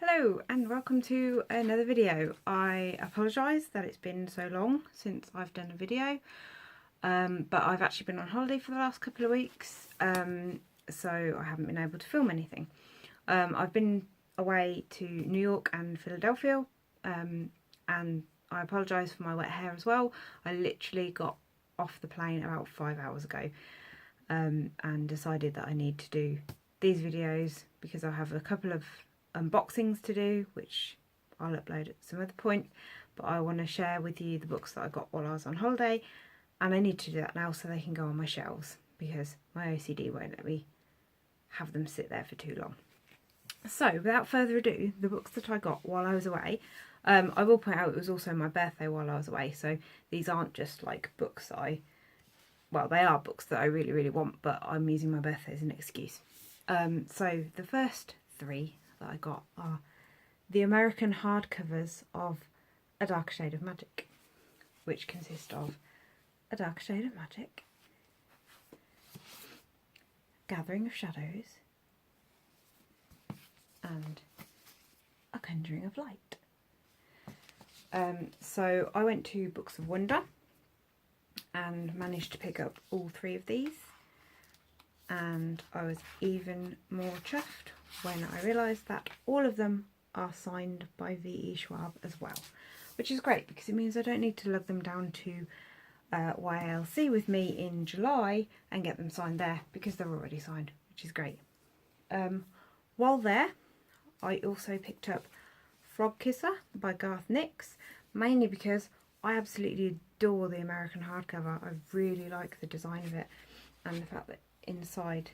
Hello and welcome to another video. I apologise that it's been so long since I've done a video, but I've actually been on holiday for the last couple of weeks, so I haven't been able to film anything. I've been away to New York and Philadelphia, and I apologise for my wet hair as well. I literally got off the plane about 5 hours ago and decided that I need to do these videos because I have a couple of unboxings to do, which I'll upload at some other point, but I want to share with you the books that I got while I was on holiday, and I need to do that now so they can go on my shelves because my OCD won't let me have them sit there for too long. So without further ado, the books that I got while I was away, I will point out it was also my birthday while I was away, so these aren't just like books that well, they are books that I really want, but I'm using my birthday as an excuse. So the first three that I got are the American hardcovers of A Dark Shade of Magic, which consist of A Dark Shade of Magic, Gathering of Shadows, and A Conjuring of Light. So I went to Books of Wonder and managed to pick up all three of these, and I was even more chuffed when I realised that all of them are signed by V.E. Schwab as well, which is great because it means I don't need to lug them down to YLC with me in July and get them signed there because they're already signed, which is great. While there, I also picked up Frog Kisser by Garth Nix, mainly because I absolutely adore the American hardcover. I really like the design of it and the fact that inside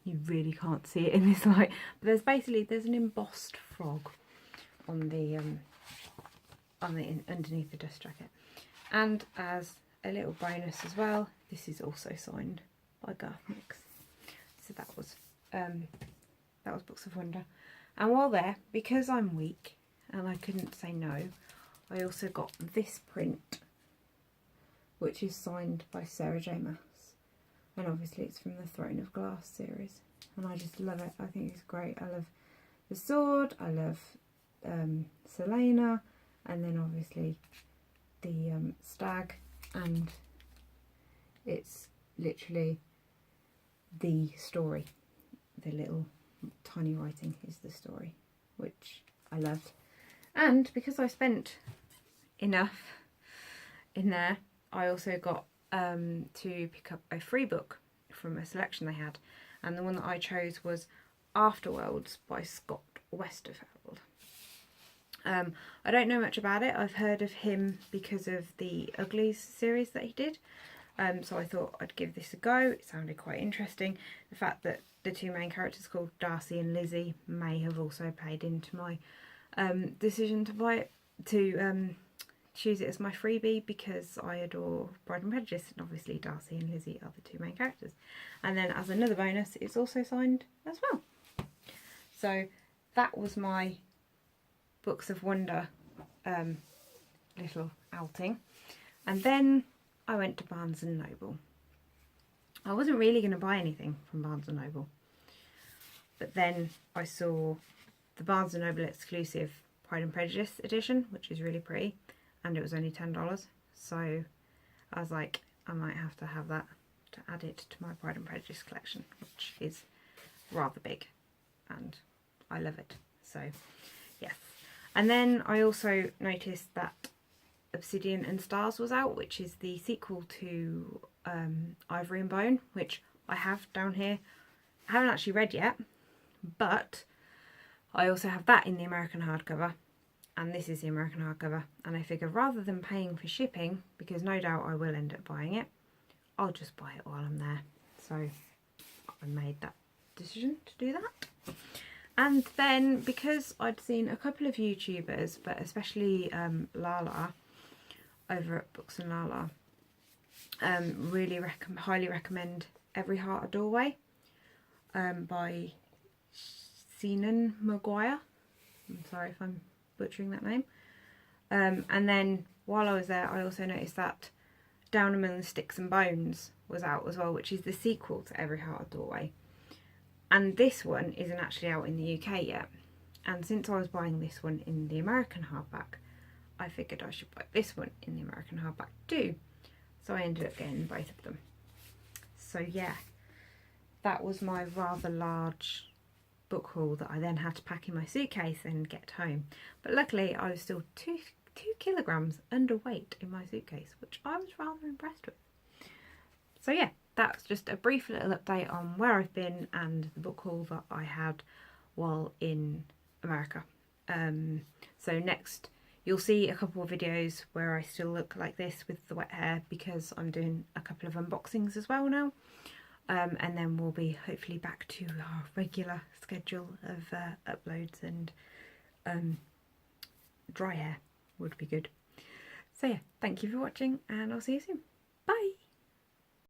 you really can't see it in this light, but there's an embossed frog on the underneath the dust jacket. And as a little bonus as well, this is also signed by Garth Nix. So that was Books of Wonder. And while there, because I'm weak and I couldn't say no, I also got this print, which is signed by Sarah J. Maas. And obviously it's from the Throne of Glass series. And I just love it. I think it's great. I love the sword. I love Selena. And then obviously the stag. And it's literally the story. The little tiny writing is the story, which I loved. And because I spent enough in there, I also got to pick up a free book from a selection they had, and the one that I chose was Afterworlds by Scott Westerfeld. I don't know much about it. I've heard of him because of the Uglies series that he did, so I thought I'd give this a go. It sounded quite interesting. The fact that the two main characters called Darcy and Lizzie may have also played into my decision to buy it, to choose it as my freebie, because I adore Pride and Prejudice, and obviously Darcy and Lizzie are the two main characters. And then as another bonus, it's also signed as well. So that was my Books of Wonder little outing. And then I went to Barnes & Noble. I wasn't really going to buy anything from Barnes & Noble, but then I saw the Barnes & Noble exclusive Pride and Prejudice edition, which is really pretty, and it was only $10, so I was like, I might have to have that to add it to my Pride and Prejudice collection, which is rather big and I love it. So yes. And then I also noticed that Obsidian and Stars was out, which is the sequel to Ivory and Bone, which I have down here. I haven't actually read yet, but I also have that in the American hardcover, and this is the American hardcover, and I figure rather than paying for shipping, because no doubt I will end up buying it, I'll just buy it while I'm there. So I made that decision to do that. And then because I'd seen a couple of YouTubers, but especially Lala over at Books and Lala, really highly recommend Every Heart a Doorway by Sinan Maguire. I'm sorry if I'm butchering that name. And then while I was there, I also noticed that Down Among the Sticks and Bones was out as well, which is the sequel to Every Heart a Doorway. And this one isn't actually out in the UK yet. And since I was buying this one in the American hardback, I figured I should buy this one in the American hardback too. So I ended up getting both of them. So yeah, that was my rather large book haul that I then had to pack in my suitcase and get home. But luckily I was still two kilograms underweight in my suitcase, which I was rather impressed with. So yeah, that's just a brief little update on where I've been and the book haul that I had while in America. So next you'll see a couple of videos where I still look like this with the wet hair, because I'm doing a couple of unboxings as well now. And then we'll be hopefully back to our regular schedule of uploads, and dry hair would be good. So yeah, thank you for watching and I'll see you soon. Bye!